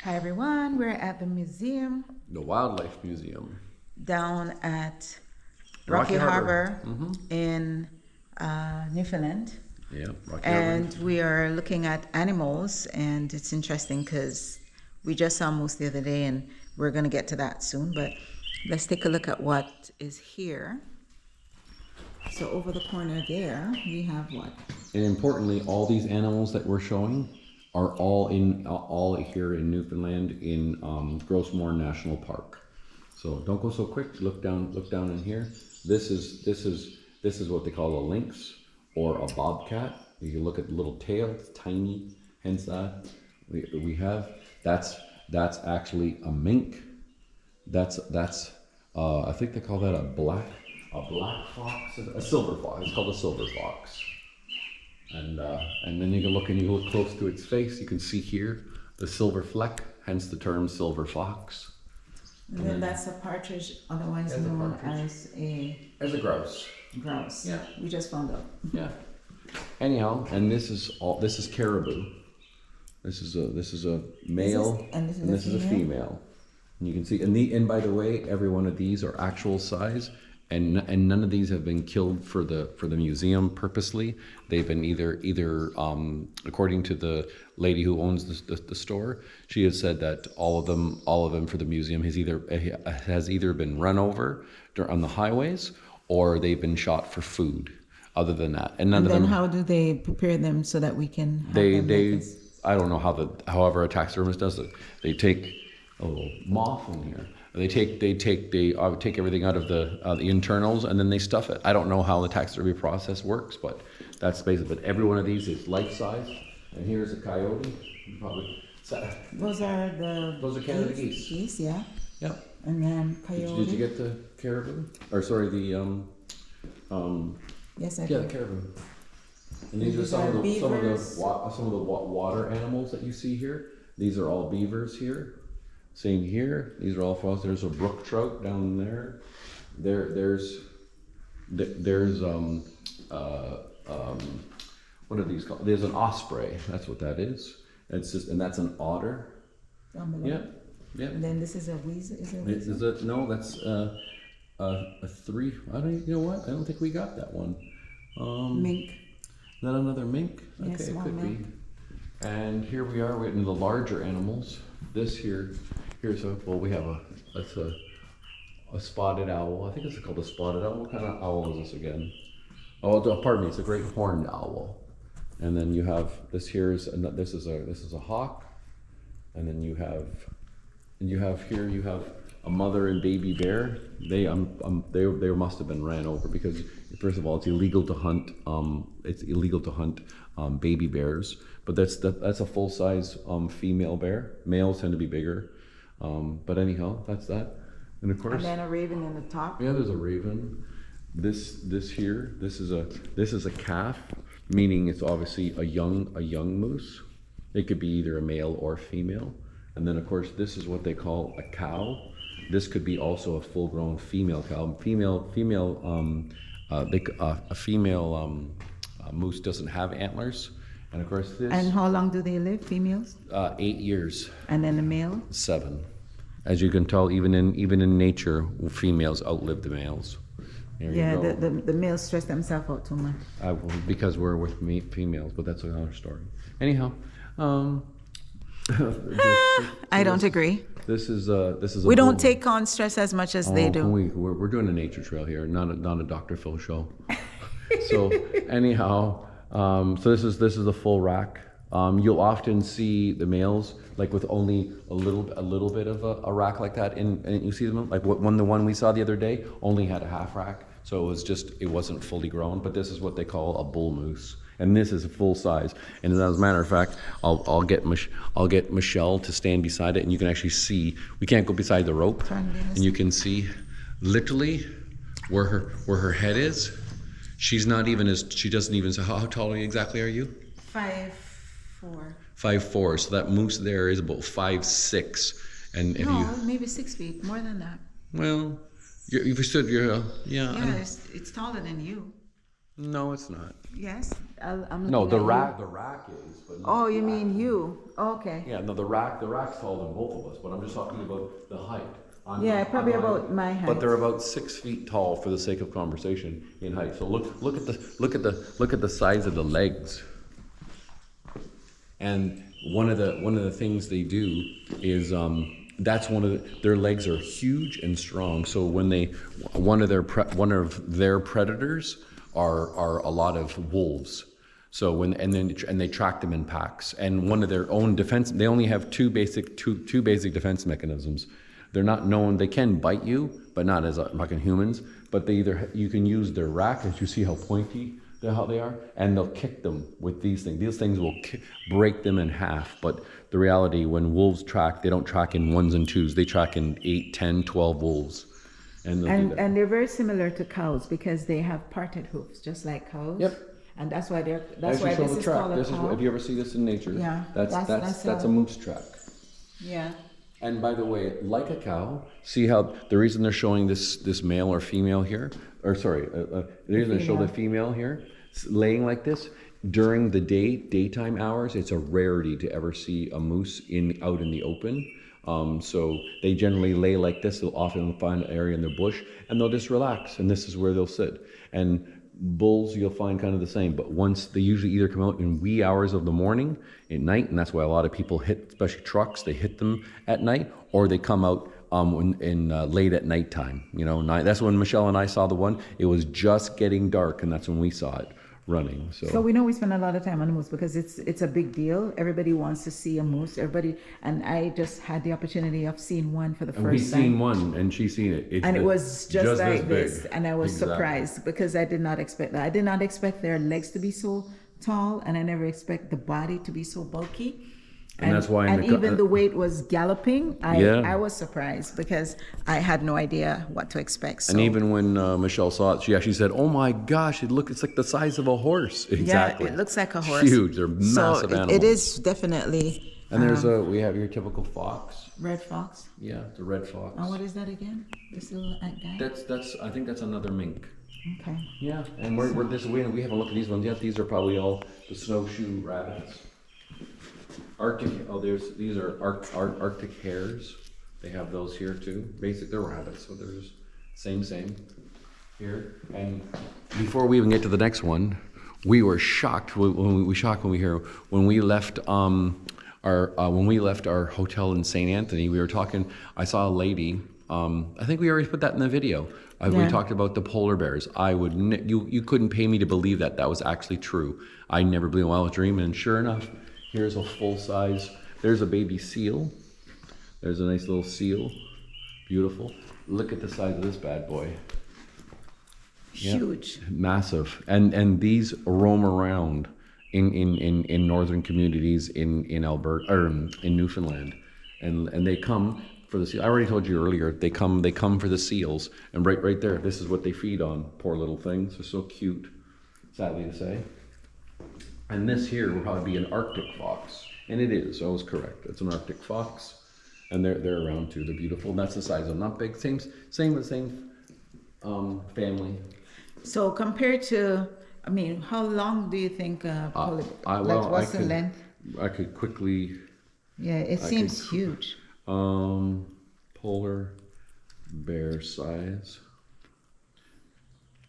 Hi everyone, we're at the museum The Wildlife Museum. down at Rocky Rocky Harbor. Harbor in Newfoundland. Yeah, Rocky And Harbor. we are looking at animals, and it's interesting because we just saw moose the other day, and we're going to get to that soon. But let's take a look at what is here. So over the corner there, we have what? And importantly, all these animals that we're showing are all here in Newfoundland in Grossmore National Park. So don't go so quick. Look down in here. This is what they call a lynx or a bobcat. You can look at the little tail, it's tiny. Hence that we have that's actually a mink. That's I think they call that a black fox, a silver fox. It's called a silver fox. And then you can look close to its face. You can see here the silver fleck, hence the term silver fox. And then that's a partridge, otherwise known as a grouse. grouse. Yeah. We just found out. Yeah. Anyhow, and this is caribou. This is a male and and this is a female. And you can see, and by the way, every one of these are actual size, and none of these have been killed for the museum purposely. They've been either according to the lady who owns the store, she has said that all of them for the museum has either been run over on the highways or they've been shot for food. Other than that, and none And of then them. how do they prepare them so that we can have They them make us- I don't know however a taxidermist does it. They take a little moth in here. They take everything out of the internals and then they stuff it. I don't know how the taxidermy process works, but that's basically. But every one of these is life size. And here's a coyote. Those are Canada geese. Geese, yeah. Yeah. And then coyote. Did you get the caribou? Or sorry, the Yes, I yeah, did. the caribou. And these are These some are of the beavers. water animals that you see here. These are all beavers here. Same here. These are all frogs. There's a brook trout down there. There's what are these called? There's an osprey. That's what that is. And that's an otter. Down below. Yeah, yeah. And then this is a weasel. Is it a weasel? Is it? No, that's a three. I don't. You know what? I don't think we got that one. Mink. Is that another mink? Yeah, Okay, it small could mink. be. And here we are. We're in the larger animals. This here's we have a spotted owl. I think it's called a spotted owl. What kind of owl is this again? Oh, pardon me. It's a great horned owl. And then you have this here is this is a hawk. And then you have a mother and baby bear. They must have been ran over because first of all it's illegal to hunt. Baby bears, but that's a full size female bear. Males tend to be bigger, but anyhow, that's that. And of course, And then a raven in the top. yeah, there's a raven. This is a calf, meaning it's obviously a young moose. It could be either a male or female. And then of course this is what they call a cow. This could be also a full-grown female cow. A female moose doesn't have antlers. And of course this. And how long do they live, females? 8 years. And then the male? 7. As you can tell, even in nature, females outlive the males. There you Yeah, go. the males stress themselves out too much. Because we're with females, but that's another story. Anyhow, I don't agree. This is a. We don't bull- take on stress as much as they Oh, do. we're doing a nature trail here, not a Dr. Phil show. So anyhow, so this is the full rack. You'll often see the males like with only a little bit of a rack like that, and you see them like the one we saw the other day only had a half rack, so it wasn't fully grown. But this is what they call a bull moose, and this is a full size. And as a matter of fact, I'll get Michelle to stand beside it, and you can actually see. We can't go beside the rope, and you can see literally where her head is. She doesn't even say how tall exactly are you? 5'4". 5'4". So that moose there is about 5'6". And if No, maybe 6 feet, more than that. well, if you stood, yeah. Yeah, it's taller than you. No, it's not. Yes, I'm No, looking the at you. rack is, but not Oh, you the mean actual- you? Okay. Yeah, no, the rack's taller than both of us, but I'm just talking about the height. Yeah, probably about my But height. they're about 6 feet tall for the sake of conversation in height. So look at the size of the legs. And one of the things they do is that's their legs are huge and strong. So when one of their predators are a lot of wolves. So and they track them in packs. And one of their own defense, they only have two basic defense mechanisms. They're not known. They can bite you, but not as like in humans. But you can use their rack, as you see how pointy how they are, and they'll kick them with these things. These things will break them in half. But the reality, when wolves track, they don't track in ones and twos. They track in 8, 10, 12 wolves. And they're very similar to cows because they have parted hoofs, just like cows. Yep. And that's why this is track. called a cow. If you ever see this in nature, Yeah, that's a moose track. Yeah. And by the way, like a cow, see how the reason they're showing this male or female here, the reason they show the female here laying like this during the daytime hours, it's a rarity to ever see a moose out in the open. So they generally lay like this. They'll often find an area in the bush and they'll just relax, and this is where they'll sit. And bulls, you'll find kind of the same, but once they usually either come out in wee hours of the morning, at night, and that's why a lot of people hit, especially trucks, they hit them at night, or they come out late at nighttime. That's when Michelle and I saw the one. It was just getting dark, and that's when we saw it running. So we know we spend a lot of time on the moose because it's a big deal. Everybody wants to see a moose. And I just had the opportunity of seeing one for the first time. We've seen one, and she's seen it. And it was just like this, big. and I was Exactly. surprised because I did not expect that. I did not expect their legs to be so tall, and I never expect the body to be so bulky. And that's why even the way it was galloping, Yeah. I was surprised because I had no idea what to expect. So. And even when Michelle saw it, she actually said, "Oh my gosh, it's like the size of a horse." Exactly. Yeah, it looks like a horse. Huge. They're massive animals. It is definitely. And we have your typical fox. Red fox. Yeah, the red fox. And what is that again? This little guy. I think that's another mink. Okay. Yeah, and we haven't looked at these ones yet. These are probably all the snowshoe rabbits. These are Arctic hares. They have those here too. They're rabbits, so there's same here. And before we even get to the next one, we were shocked when we left our hotel in St. Anthony. We were talking. I saw a lady. I think we already put that in the video. We talked about the polar bears. You couldn't pay me to believe that was actually true. I never believed. I was dreaming, and sure enough, here's a full size. There's a baby seal. There's a nice little seal. Beautiful. Look at the size of this bad boy. Huge. Yeah, massive. And these roam around in northern communities in Alberta or in Newfoundland, and they come for the seal. I already told you earlier. They come for the seals, and right there, this is what they feed on. Poor little things. They're so cute. Sadly to say. And this here will probably be an Arctic fox, and it is. I was correct. It's an Arctic fox, and they're around too. They're beautiful. And that's the size of them. Not big. Same family. So compared to, how long do you think? What's the length? I could quickly. Yeah, it seems huge. Polar bear size.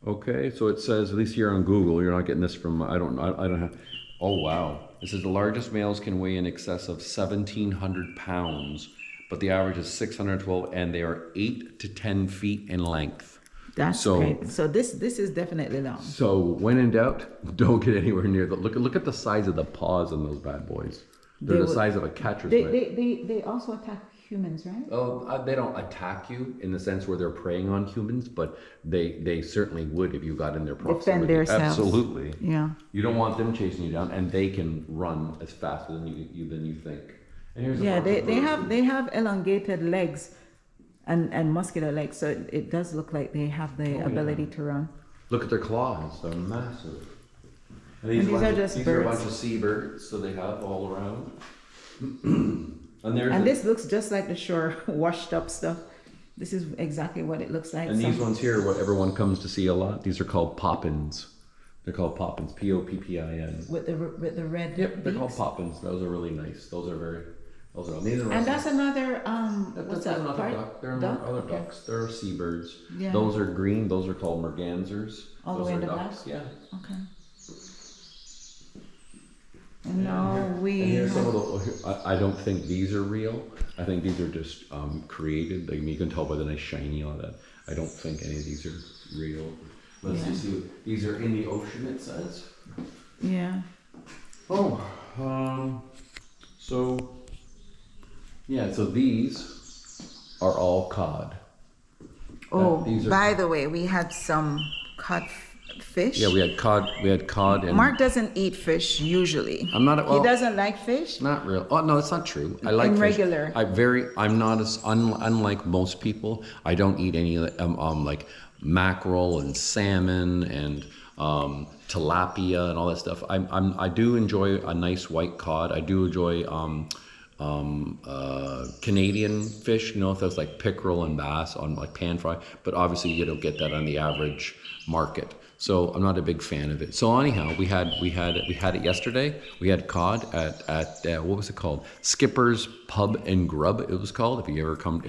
Okay, so it says, at least here on Google, you're not getting this from, I don't have, oh wow. It says the largest males can weigh in excess of 1,700 pounds, but the average is 612, and they are 8 to 10 feet in length. That's great. So this is definitely long. So when in doubt, don't get anywhere near look at the size of the paws on those bad boys. They're the size of a catcher's mitt. They also attack humans, right? Oh, they don't attack you in the sense where they're preying on humans, but they certainly would if you got in their proximity. Defend themselves. Absolutely. Yeah. You don't want them chasing you down, and they can run as fast than you think. And here's they have elongated legs and muscular legs, so it does look like they have the ability to run. Look at their claws; they're massive. And these are a bunch of seabirds, so they have all around. And this looks just like the shore washed up stuff. This is exactly what it looks like. And these ones here, what everyone comes to see a lot, these are called poppins. They're called poppins. Poppin. with the red. Yep, they're called beaks. poppins. Those are really nice. Those are these are And that's another that's what's that? another duck. There are Duck? other Okay. ducks. There are seabirds. Yeah. Those are green. Those are called mergansers. All the Those way in are the ducks. back? Yeah. Okay. And now we. And here's some have- of the. I don't think these are real. I think these are just created. Like, you can tell by the nice shiny on that. I don't think any of these are real. Let's Yeah. see. These are in the ocean. It says. Yeah. Oh. So. Yeah. So these are all cod. Oh, these are- by the way, we had some cod fish. Yeah, we had cod. We had cod and. Mark doesn't eat fish usually. I'm not. Well, He doesn't like fish. Not real. Oh no, that's not true. I like In fish. regular. I'm not as unlike most people. I don't eat any like mackerel and salmon and tilapia and all that stuff. I do enjoy a nice white cod. I do enjoy Canadian fish. You know, if that's like pickerel and bass on like pan fry. But obviously you don't get that on the average market. So I'm not a big fan of it. So anyhow, we had it yesterday. We had cod at what was it called? Skipper's Pub and Grub. It was called. If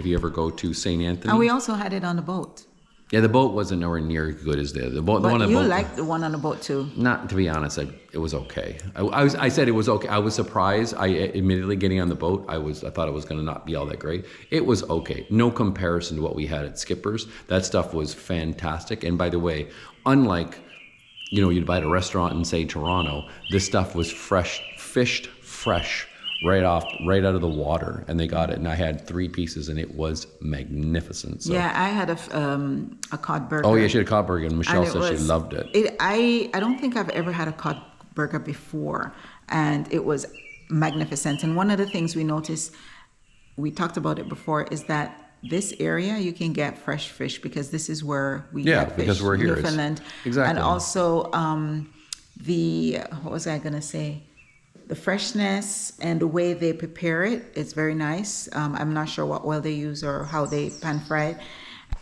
you ever go to St. Anthony. And we also had it on the boat. Yeah, the boat wasn't nowhere near as good as the boat. The But one on the you boat. liked the one on the boat too. Not to be honest, it was okay. I said it was okay. I was surprised. Admittedly getting on the boat, I thought it was going to not be all that great. It was okay. No comparison to what we had at Skipper's. That stuff was fantastic. And by the way, unlike, you'd buy at a restaurant in, say, Toronto, this stuff was fished fresh right out of the water, and they got it. And I had 3 pieces, and it was magnificent. So. Yeah, I had a cod burger. Oh yeah, she had a cod burger, and Michelle And it said she was- loved it. I don't think I've ever had a cod burger before, and it was magnificent. And one of the things we noticed, we talked about it before, is that this area you can get fresh fish because this is where we get fish, because we're here. Newfoundland. Exactly. And also what was I gonna say? The freshness and the way they prepare it, it's very nice. I'm not sure what oil they use or how they pan fry it.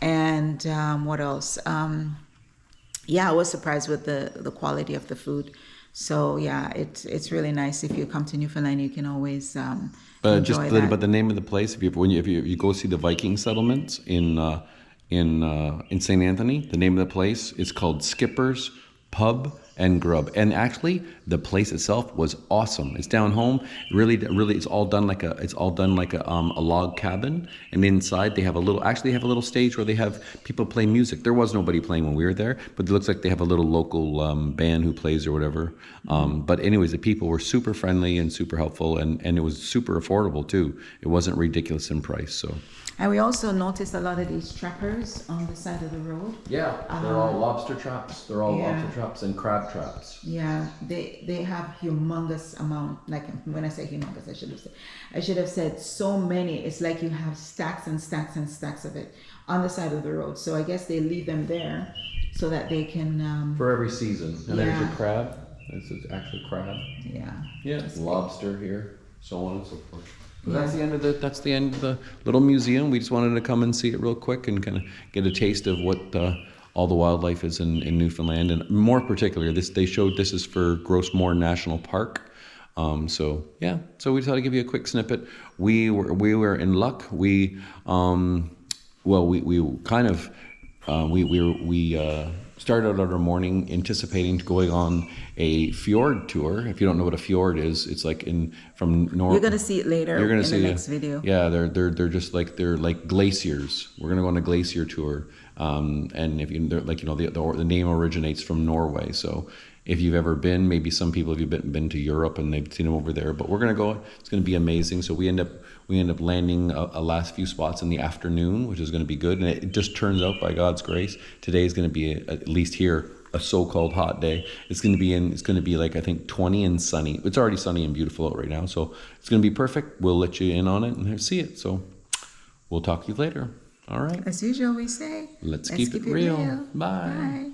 And what else? I was surprised with the quality of the food. So yeah, it's really nice. If you come to Newfoundland, you can always enjoy that. But the name of the place, if you go see the Viking settlements in St. Anthony, the name of the place is called Skipper's Pub and Grub. And actually, the place itself was awesome. It's down home. Really, it's all done like a log cabin. And inside, they have a little stage where they have people play music. There was nobody playing when we were there, but it looks like they have a little local band who plays or whatever. But anyways, the people were super friendly and super helpful, and it was super affordable too. It wasn't ridiculous in price. So. And we also noticed a lot of these trappers on the side of the road. Yeah, they're all lobster traps. They're all Yeah. lobster traps and crab traps. Yeah, they have humongous amount. Like when I say humongous, I should have said so many. It's like you have stacks and stacks and stacks of it on the side of the road. So I guess they leave them there so that they can. For every season. And there's your Yeah. crab. This is actually crab. Yeah. Yeah, Just- lobster here, so on and so forth. But Yeah. that's the end of the little museum. We just wanted to come and see it real quick and kind of get a taste of what all the wildlife is in Newfoundland, and more particularly, they showed this is for Grossmore National Park. So we thought I'd give you a quick snippet. We were in luck. We started out our morning anticipating going on a fjord tour. If you don't know what a fjord is, it's like from Norway. You're gonna see it later. You're gonna in see the next video. Yeah, they're just like they're like glaciers. We're gonna go on a glacier tour, and if you the name originates from Norway. So if you've ever been, maybe some people have been to Europe and they've seen them over there. But we're gonna go. It's gonna be amazing. So we end up landing a last few spots in the afternoon, which is gonna be good. And it just turns out, by God's grace, today is gonna be at least here a so-called hot day. It's gonna be like, I think, 20 and sunny. It's already sunny and beautiful out right now, so it's gonna be perfect. We'll let you in on it and see it. So we'll talk to you later. All right. As usual, we say. Let's keep it real. Bye. Bye.